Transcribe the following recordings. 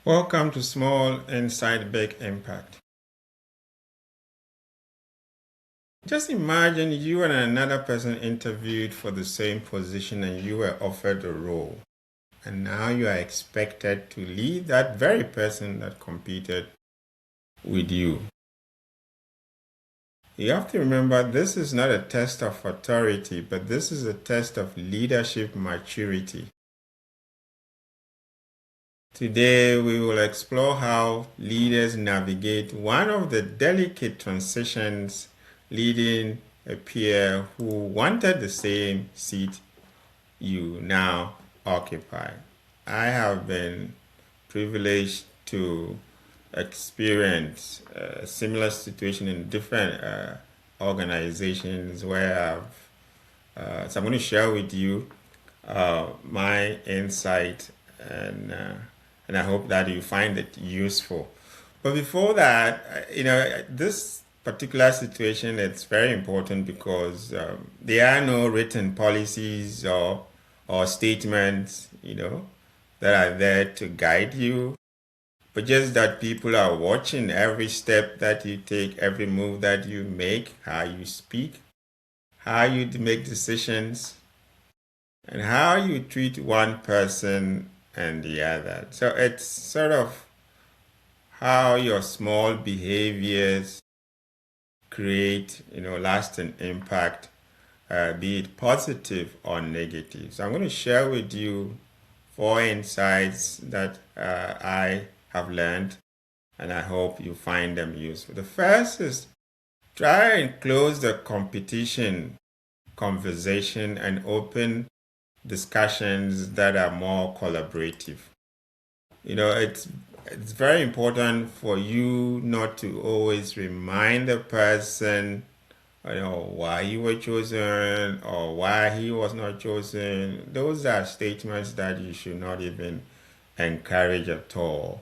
Welcome to Small Insight Big Impact. Just imagine you and another person interviewed for the same position and you were offered a role. And now you are expected to lead that very person that competed with you. You have to remember this is not a test of authority, but this is a test of leadership maturity. Today, we will explore how leaders navigate one of the delicate transitions leading a peer who wanted the same seat you now occupy. I have been privileged to experience a similar situation in different organizations where so I'm going to share with you my insight and I hope that you find it useful. But before that, this particular situation it's very important because there are no written policies or statements, that are there to guide you, but just that people are watching every step that you take, every move that you make, how you speak, how you make decisions, and how you treat one person and the other. So it's sort of how your small behaviors create, lasting impact, be it positive or negative. So I'm going to share with you 4 insights that I have learned, and I hope you find them useful. The first is try and close the competition conversation and open discussions that are more collaborative. It's very important for you not to always remind the person, why you were chosen or why he was not chosen. Those are statements that you should not even encourage at all.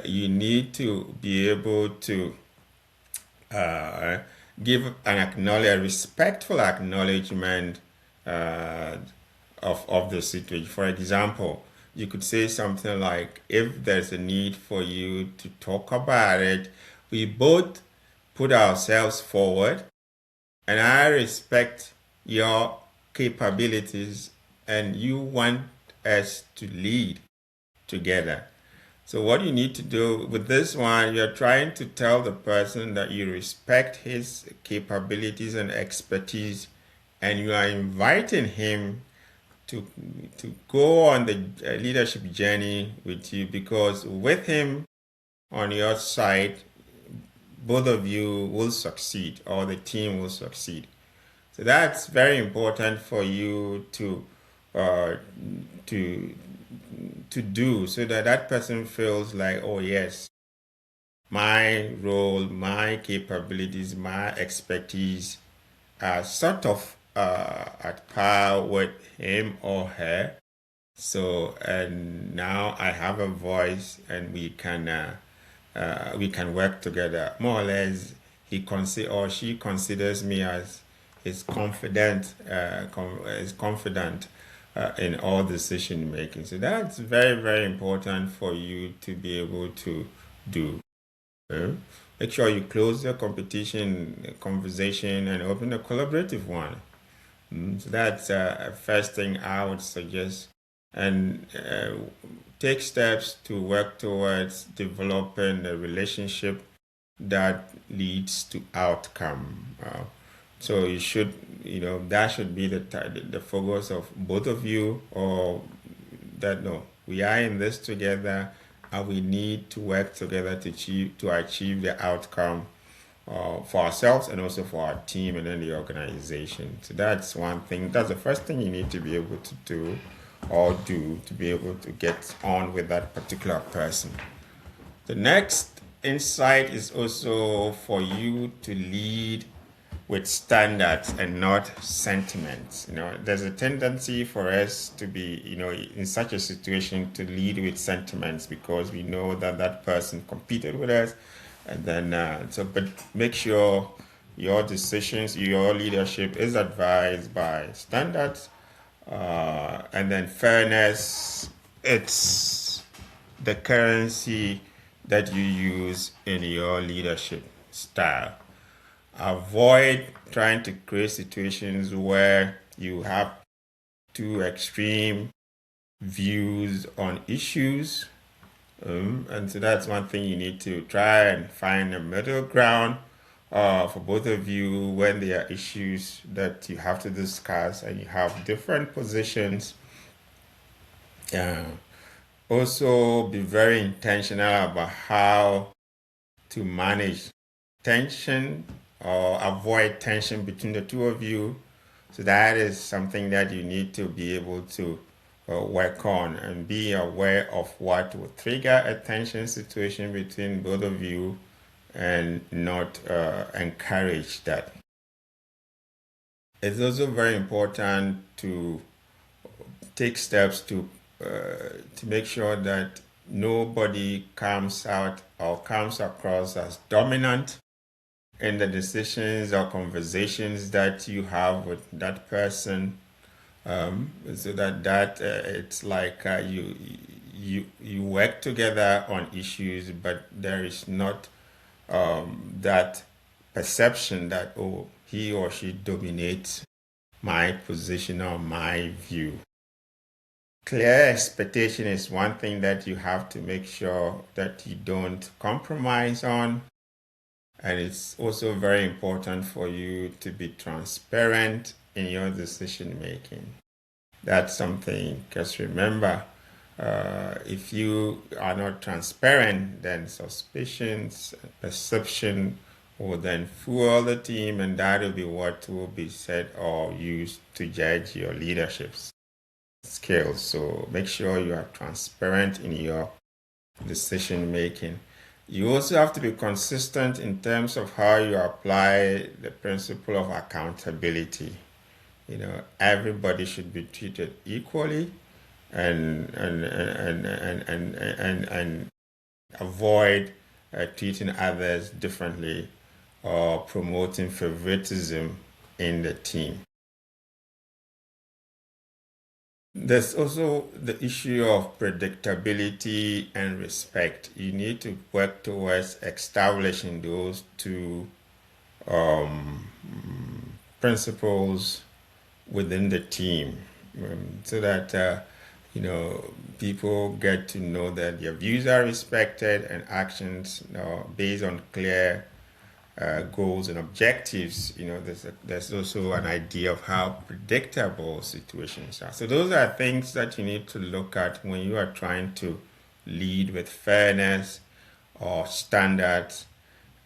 You need to be able to uh, give a respectful acknowledgement uh, of the situation. For example, you could say something like, if there's a need for you to talk about it, we both put ourselves forward, and I respect your capabilities, and you want us to lead together. So what you need to do with this one, you're trying to tell the person that you respect his capabilities and expertise, and you are inviting him to go on the leadership journey with you, because with him on your side, both of you will succeed, or the team will succeed. So that's very important for you uh, to to do, so that that person feels like, oh yes, my role, my capabilities, my expertise are sort of at par with him or her. So, and now I have a voice, and we can work together. More or less, or she considers me as is confident in all decision making. So that's very, very important for you to be able to do. uh, Make sure you close the competition conversation and open a collaborative one. So that's first thing I would suggest. And take steps to work towards developing a relationship that leads to outcome. So that should be the focus of both of you, or that no, we are in this together, and we need to work together to achieve the outcome for ourselves and also for our team and then the organization. So that's one thing. That's the first thing you need to be able to do to be able to get on with that particular person. The next insight is also for you to lead with standards and not sentiments. There's a tendency for us to be, in such a situation, to lead with sentiments because we know that that person competed with us, and then but make sure your decisions, your leadership is advised by standards, and then fairness. It's the currency that you use in your leadership style. Avoid trying to create situations where you have two extreme views on issues. And so that's one thing you need to try and find a middle ground for both of you when there are issues that you have to discuss and you have different positions. Uh, Also, be very intentional about how to manage tension or avoid tension between the two of you. So that is something that you need to be able to work on and be aware of what will trigger a tension situation between both of you and not encourage that. It's also very important to take steps to make sure that nobody comes out or comes across as dominant in the decisions or conversations that you have with that person, so that it's like you work together on issues, but there is not that perception that, oh, he or she dominates my position or my view. Clear expectation is one thing that you have to make sure that you don't compromise on. And it's also very important for you to be transparent in your decision making. That's something, because remember, if you are not transparent, then suspicions, perception will then fuel the team, and that will be what will be said or used to judge your leadership skills. So make sure you are transparent in your decision making. You also have to be consistent in terms of how you apply the principle of accountability. Everybody should be treated equally, and avoid treating others differently or promoting favoritism in the team. There's also the issue of predictability and respect. You need to work towards establishing those two um, principles within the team, so that people get to know that their views are respected and actions based on clear goals and objectives. There's also an idea of how predictable situations are. So those are things that you need to look at when you are trying to lead with fairness or standards,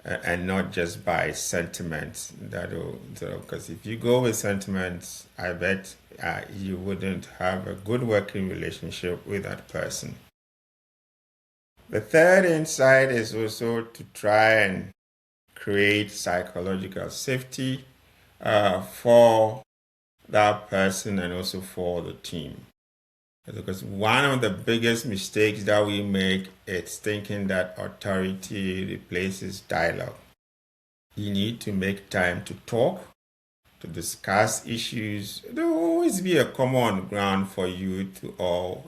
and not just by sentiments. Because if you go with sentiments, I bet you wouldn't have a good working relationship with that person. The third insight is also to try and create psychological safety for that person and also for the team. Because one of the biggest mistakes that we make is thinking that authority replaces dialogue. You need to make time to talk, to discuss issues. There will always be a common ground for you to all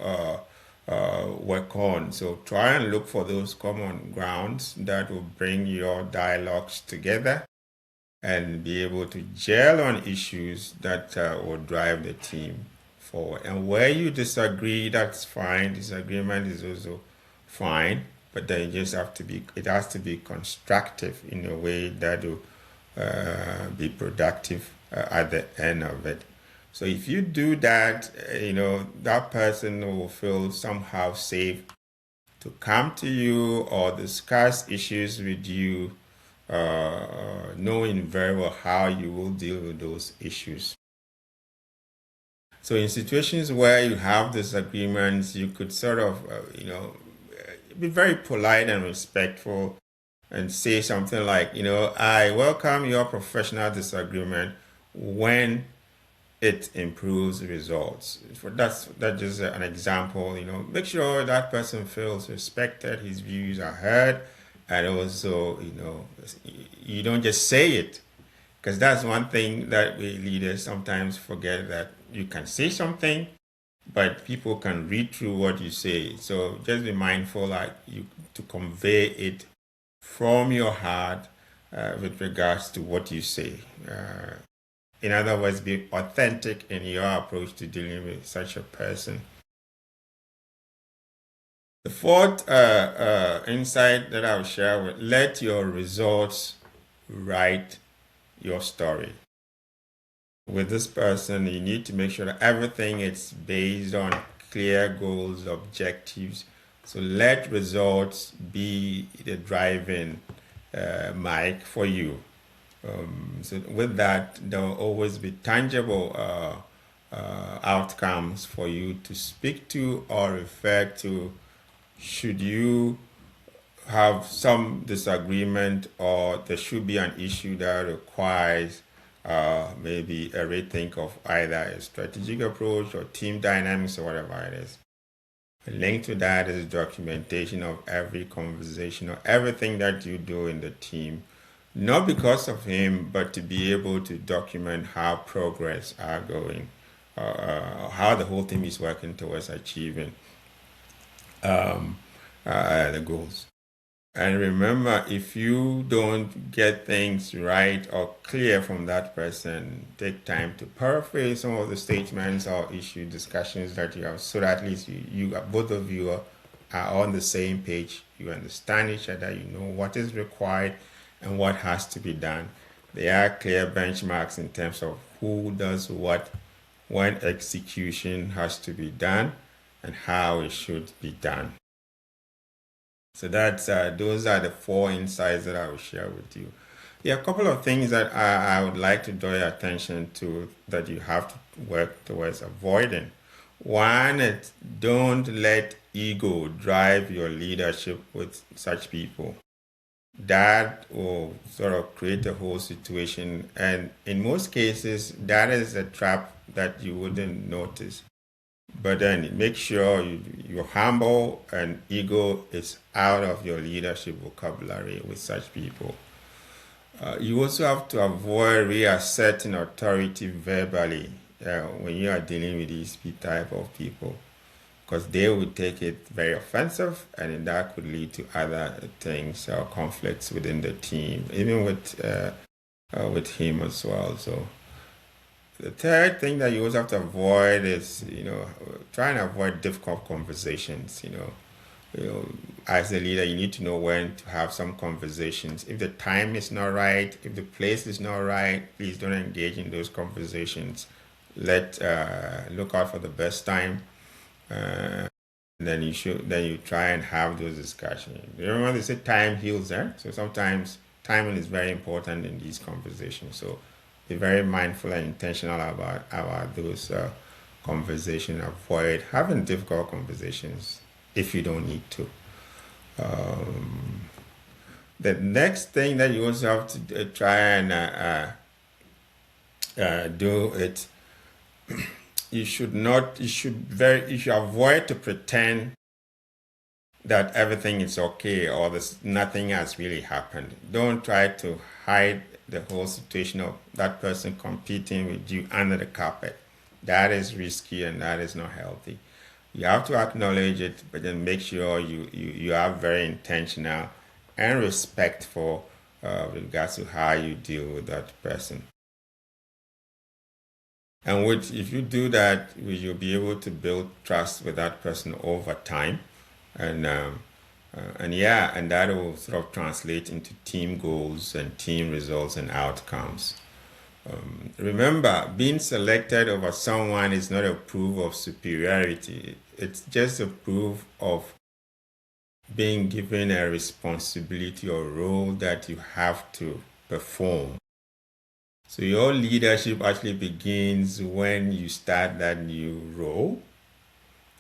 work on. So try and look for those common grounds that will bring your dialogues together and be able to gel on issues that will drive the team forward. And where you disagree, that's fine. Disagreement is also fine, but then it has to be constructive in a way that will be productive at the end of it. So if you do that, that person will feel somehow safe to come to you or discuss issues with you, knowing very well how you will deal with those issues. So in situations where you have disagreements, you could sort of, be very polite and respectful and say something like, I welcome your professional disagreement when it improves results. That's just an example. Make sure that person feels respected, his views are heard, and also, you don't just say it, because that's one thing that we leaders sometimes forget, that you can say something but people can read through what you say. So just be mindful that you to convey it from your heart with regards to what you say. In other words, be authentic in your approach to dealing with such a person. The fourth insight that I'll share with let your results write your story. With this person, you need to make sure that everything is based on clear goals, objectives. So let results be the driving mic for you. So with that, there will always be tangible outcomes for you to speak to or refer to should you have some disagreement or there should be an issue that requires maybe a rethink of either a strategic approach or team dynamics or whatever it is. A link to that is documentation of every conversation or everything that you do in the team, not because of him, but to be able to document how progress are going, how the whole team is working towards achieving the goals. And remember, if you don't get things right or clear from that person, take time to paraphrase some of the statements or issue discussions that you have so that at least both of you are on the same page. You understand each other, you know what is required and what has to be done. There are clear benchmarks in terms of who does what, when execution has to be done, and how it should be done. So that's those are the four insights that I will share with you. There are a couple of things that I would like to draw your attention to that you have to work towards avoiding. One is don't let ego drive your leadership with such people. That will sort of create a whole situation, and in most cases, that is a trap that you wouldn't notice. But then make sure you're humble and ego is out of your leadership vocabulary with such people. You also have to avoid reasserting authority verbally when you are dealing with these type of people, because they would take it very offensive, and then that could lead to other things or conflicts within the team, even with him as well. So the third thing that you also have to avoid is, trying to avoid difficult conversations. As a leader, you need to know when to have some conversations. If the time is not right, if the place is not right, please don't engage in those conversations. Look out for the best time. Then you try and have those discussions. Remember, they say time heals, eh? So sometimes timing is very important in these conversations. So be very mindful and intentional about those conversations. Avoid having difficult conversations if you don't need to. The next thing that you also have to try and do it. You should avoid to pretend that everything is okay or nothing has really happened. Don't try to hide the whole situation of that person competing with you under the carpet. That is risky and that is not healthy. You have to acknowledge it, but then make sure you are very intentional and respectful with regards to how you deal with that person. And if you do that, you'll be able to build trust with that person over time, and that will sort of translate into team goals and team results and outcomes. Remember, being selected over someone is not a proof of superiority. It's just a proof of being given a responsibility or role that you have to perform. So your leadership actually begins when you start that new role.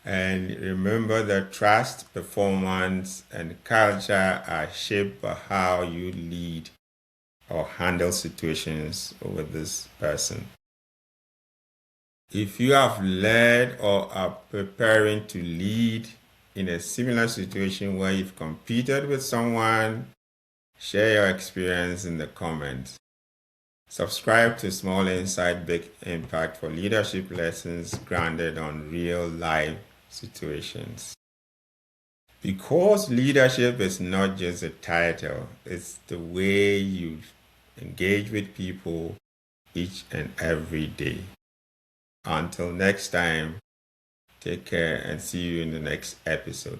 And remember that trust, performance, and culture are shaped by how you lead or handle situations with this person. If you have led or are preparing to lead in a similar situation where you've competed with someone, share your experience in the comments. Subscribe to Small Insight, Big Impact for leadership lessons grounded on real life situations. Because leadership is not just a title, it's the way you engage with people each and every day. Until next time, take care and see you in the next episode.